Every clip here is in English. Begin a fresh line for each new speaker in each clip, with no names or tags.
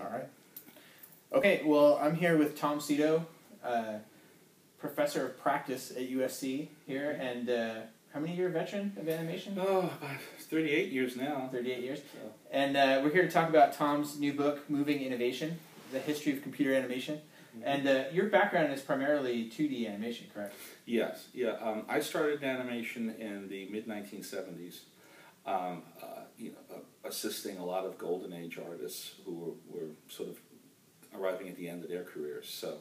All right. Okay, well, I'm here with Tom Sito, professor of practice at USC here, and how many year veteran of animation?
Oh, about 38 years now.
38 years.
So.
And we're here to talk about Tom's new book, Moving Innovation, The History of Computer Animation. Mm-hmm. And your background is primarily 2D animation, correct?
Yes, yeah. I started animation in the mid-1970s, assisting a lot of golden age artists who were sort of arriving at the end of their careers. So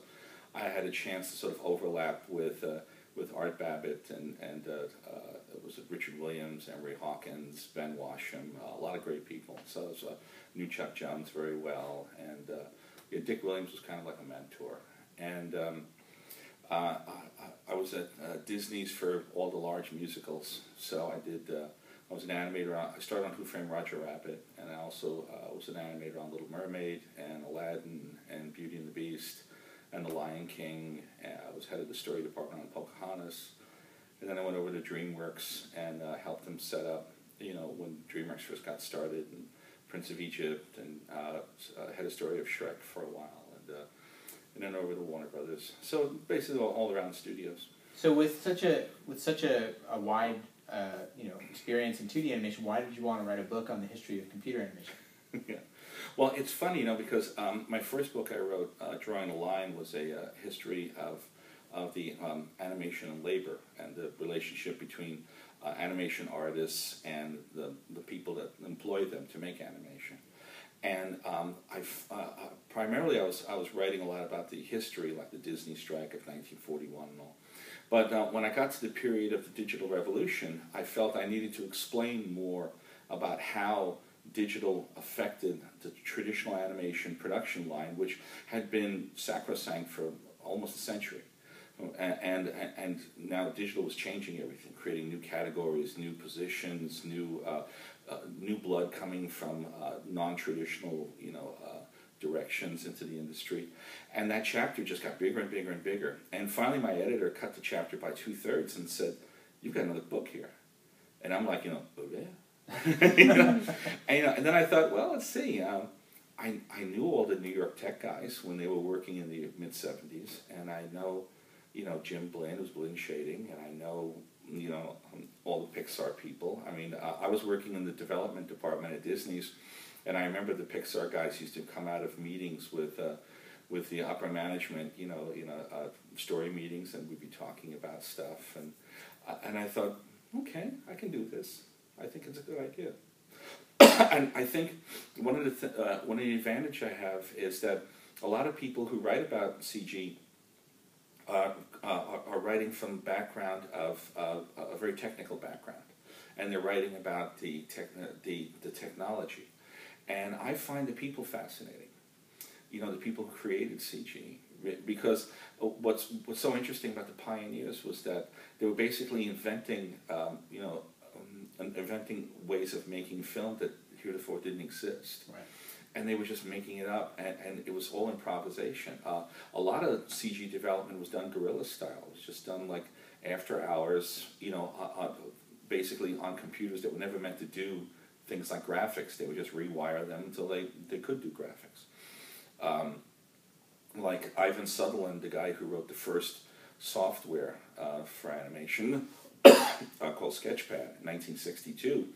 I had a chance to sort of overlap with Art Babbitt and it was Richard Williams, Emery Hawkins, Ben Washam, a lot of great people. So knew Chuck Jones very well, and Dick Williams was kind of like a mentor. And I was at Disney's for all the large musicals. So I was an animator. I started on Who Framed Roger Rabbit, and I also was an animator on Little Mermaid and Aladdin and Beauty and the Beast and The Lion King. I was head of the story department on Pocahontas. And then I went over to DreamWorks and helped them set up, when DreamWorks first got started, and Prince of Egypt, and had a story of Shrek for a while, and then over to Warner Brothers. So basically all around studios.
So with such a wide experience in 2D animation, why did you want to write a book on the history of computer animation?
Yeah. Well, it's funny, because my first book I wrote, Drawing a Line, was a history of the animation and labor and the relationship between animation artists and the people that employ them to make animation. And primarily I was writing a lot about the history, like the Disney strike of 1941 and all. But when I got to the period of the digital revolution, I felt I needed to explain more about how digital affected the traditional animation production line, which had been sacrosanct for almost a century. And now digital was changing everything, creating new categories, new positions, new blood coming from non-traditional directions into the industry. And that chapter just got bigger and bigger and bigger. And finally my editor cut the chapter by 2/3 and said, "You've got another book here." And I'm like, oh yeah. And then I thought, well, let's see. I knew all the New York tech guys when they were working in the mid-70s, and I know Jim Blinn, who's Blinn Shading, and I know all the Pixar people. I mean, I was working in the development department at Disney's, and I remember the Pixar guys used to come out of meetings with the upper management, story meetings, and we'd be talking about stuff, and I thought, okay, I can do this. I think it's a good idea. And I think one of the advantage I have is that a lot of people who write about CG are writing from a background of a very technical background, and they're writing about the technology, and I find the people fascinating. The people who created CG, because what's so interesting about the pioneers was that they were basically inventing ways of making film that heretofore didn't exist.
Right.
And they were just making it up, and it was all improvisation. A lot of CG development was done guerrilla style. It was just done like after hours, basically on computers that were never meant to do things like graphics. They would just rewire them until they could do graphics. Like Ivan Sutherland, the guy who wrote the first software for animation called Sketchpad in 1962.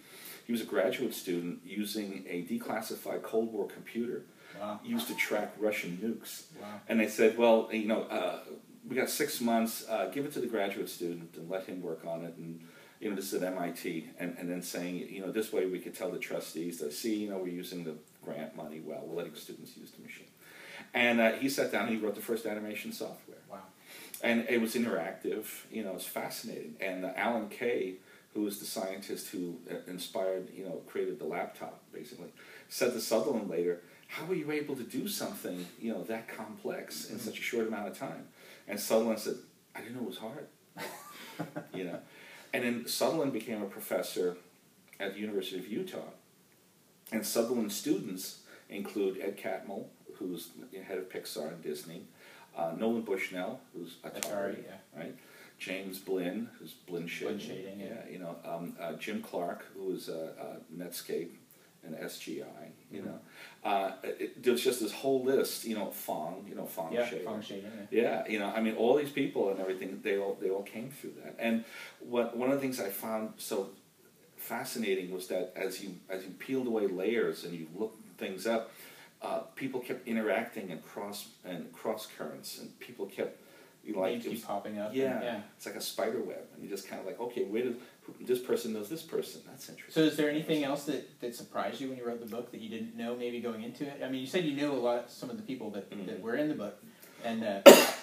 He was a graduate student using a declassified Cold War computer.
Wow.
Used to track Russian nukes.
Wow.
And they said, well, we got 6 months, give it to the graduate student and let him work on it. And, this is at MIT. And then saying, this way we could tell the trustees that, see, we're using the grant money well. We're letting students use the machine. And he sat down and he wrote the first animation software.
Wow.
And it was interactive. It was fascinating. And Alan Kay, who was the scientist who inspired, created the laptop, basically, said to Sutherland later, how were you able to do something, that complex in such a short amount of time? And Sutherland said, I didn't know it was hard. And then Sutherland became a professor at the University of Utah. And Sutherland's students include Ed Catmull, who's the head of Pixar and Disney, Nolan Bushnell, who's Atari,
yeah.
Right? James Blinn, who's Blinn Shading,
yeah.
Jim Clark, who was Netscape and SGI, you know. There was just this whole list, Fong Shader.
Fong Shader.
Yeah, I mean, all these people and everything, they all came through that. And one of the things I found so fascinating was that as you peeled away layers and you looked things up, people kept interacting and cross currents, and people kept
keep popping up.
Yeah, it's like a spider web, and you just kind of like, okay, this person knows this person. That's interesting.
So, is there anything else that surprised you when you wrote the book that you didn't know maybe going into it? I mean, you said you knew some of the people that were in the book, and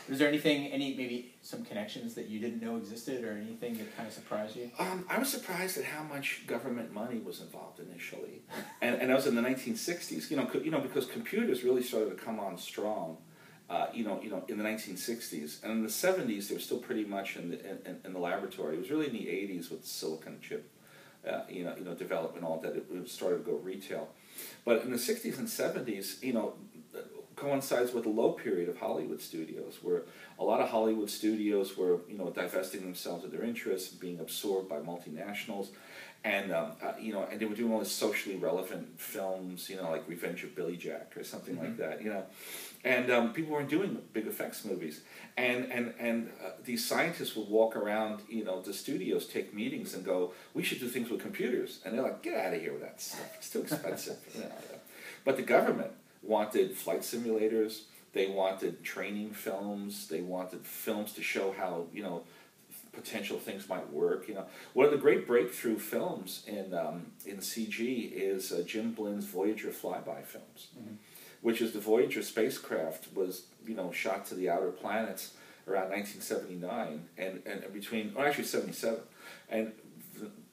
was there maybe some connections that you didn't know existed, or anything that kind of surprised you?
I was surprised at how much government money was involved initially, and that was in the 1960s. Because computers really started to come on strong. In the 1960s, and in the 70s, they were still pretty much in the laboratory. It was really in the 80s with the silicon chip, development, all that it started to go retail. But in the 60s and 70s, coincides with the low period of Hollywood studios, where a lot of Hollywood studios were, divesting themselves of their interests, being absorbed by multinationals, and they were doing all these socially relevant films, like Revenge of Billy Jack or something like that, and people weren't doing big effects movies, and these scientists would walk around, the studios, take meetings, and go, we should do things with computers, and they're like, get out of here with that stuff, it's too expensive. But the government wanted flight simulators, they wanted training films, they wanted films to show how, potential things might work. One of the great breakthrough films in CG is Jim Blynn's Voyager flyby films, which is the Voyager spacecraft was shot to the outer planets around 1979 and actually 77, and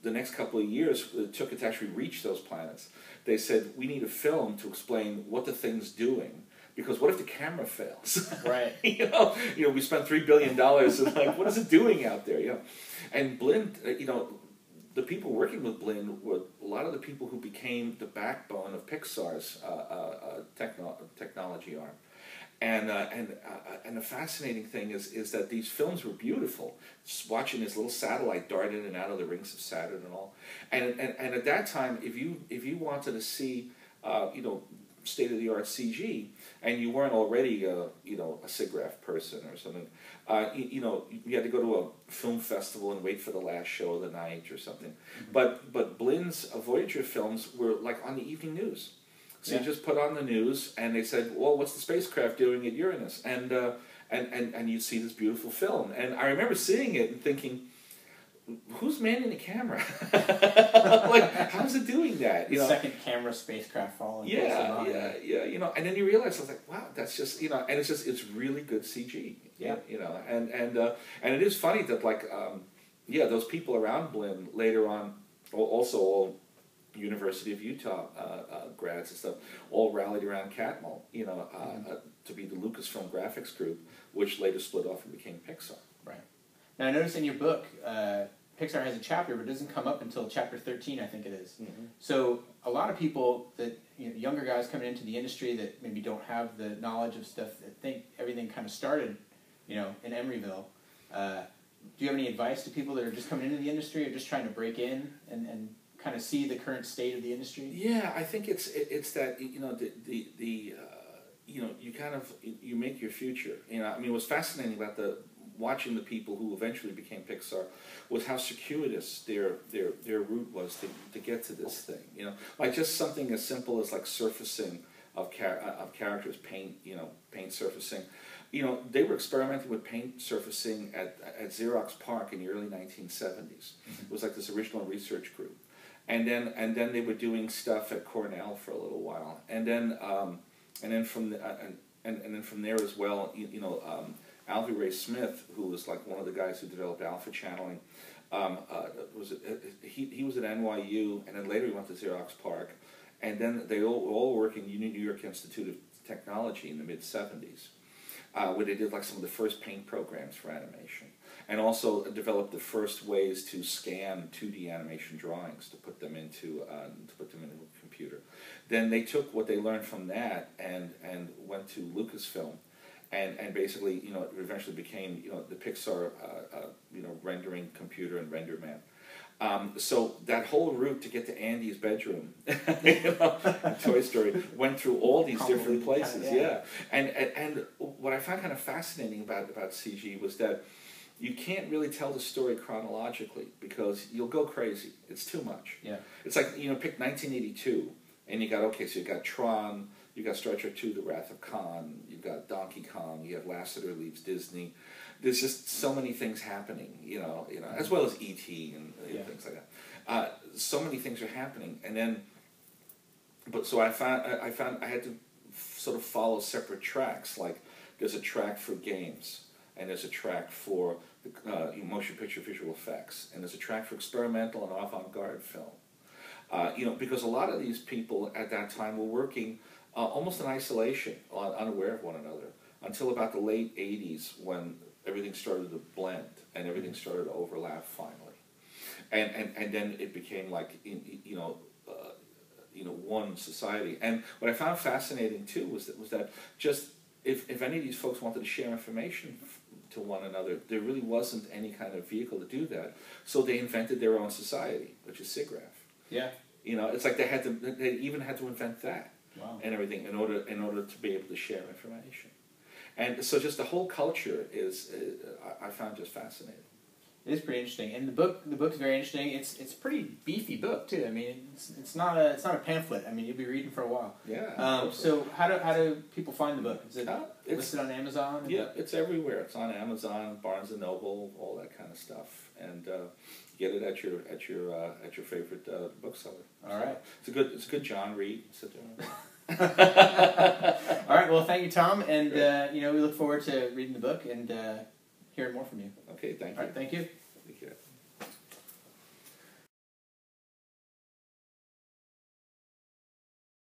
the next couple of years it took it to actually reach those planets. They said, we need a film to explain what the thing's doing. Because what if the camera fails?
Right.
We spent $3 billion, and what is it doing out there? And Blinn, the people working with Blinn were a lot of the people who became the backbone of Pixar's technology arm. And the fascinating thing is that these films were beautiful. Just watching this little satellite dart in and out of the rings of Saturn and all. And at that time, if you wanted to see, state-of-the-art CG, and you weren't already a SIGGRAPH person or something, you had to go to a film festival and wait for the last show of the night or something. But Blynn's Voyager films were like on the evening news. So you just put on the news, and they said, well, what's the spacecraft doing at Uranus? And you'd see this beautiful film. And I remember seeing it and thinking, who's manning the camera? How's it doing that?
Second camera spacecraft falling.
Yeah. And then you realize, I was like, wow, that's just, and it's really good CG.
Yeah.
And it is funny that those people around Blinn later on, also all University of Utah grads and stuff, all rallied around Catmull, to be the Lucasfilm graphics group, which later split off and became Pixar.
Right. Now I noticed in your book, Pixar has a chapter, but it doesn't come up until chapter 13, I think it is. So a lot of people that, younger guys coming into the industry that maybe don't have the knowledge of stuff, that think everything kind of started, in Emeryville. Do you have any advice to people that are just coming into the industry or just trying to break in and kind of see the current state of the industry?
Yeah, I think it's that you make your future. What's fascinating about watching the people who eventually became Pixar was how circuitous their route was to get to this thing. Just something as simple as surfacing of characters, paint surfacing. They were experimenting with paint surfacing at Xerox PARC in the early 1970s. It was like this original research group. And then they were doing stuff at Cornell for a little while, and then from there as well, Alvy Ray Smith, who was one of the guys who developed alpha channeling, he was at NYU, and then later he went to Xerox PARC, and then they all work in New York Institute of Technology in the mid '70s, where they did some of the first paint programs for animation. And also developed the first ways to scan 2D animation drawings to put them into a computer. Then they took what they learned from that and went to Lucasfilm, and basically it eventually became the Pixar rendering computer and RenderMan. So that whole route to get to Andy's bedroom, you know, in Toy Story, went through all these different places. Yeah. And what I found kind of fascinating about CG was that you can't really tell the story chronologically because you'll go crazy. It's too much.
Yeah.
It's like, you know, pick 1982, and you got, okay, so you got Tron, you got Star Trek II, The Wrath of Khan, you've got Donkey Kong, you have Lasseter leaves Disney. There's just so many things happening, you know, as well as E.T. and things like that. So many things are happening, and then, but so I found I had to sort of follow separate tracks. Like there's a track for games, and there's a track for motion picture visual effects, and there's a track for experimental and avant-garde film. You know, because a lot of these people at that time were working almost in isolation, unaware of one another, until about the late 80s when everything started to blend and everything started to overlap finally. And then it became like, one society. And what I found fascinating too was that just if any of these folks wanted to share information to one another, there really wasn't any kind of vehicle to do that. So they invented their own society, which is SIGGRAPH.
Yeah.
You know, it's like they even had to invent that.
Wow.
And everything in order to be able to share information. And so just the whole culture is I found just fascinating.
It is pretty interesting, and the book's very interesting. It's a pretty beefy book too. I mean, it's not a pamphlet. I mean, you'll be reading for a while.
Yeah.
So how do people find the book? Is it listed on Amazon?
Yeah, it's everywhere. It's on Amazon, Barnes and Noble, all that kind of stuff, and get it at your favorite bookseller.
All right.
So it's a good John read. Sit there.
All right. Well, thank you, Tom, and we look forward to reading the book and hearing more from you.
Okay. Thank you.
All right. Thank you.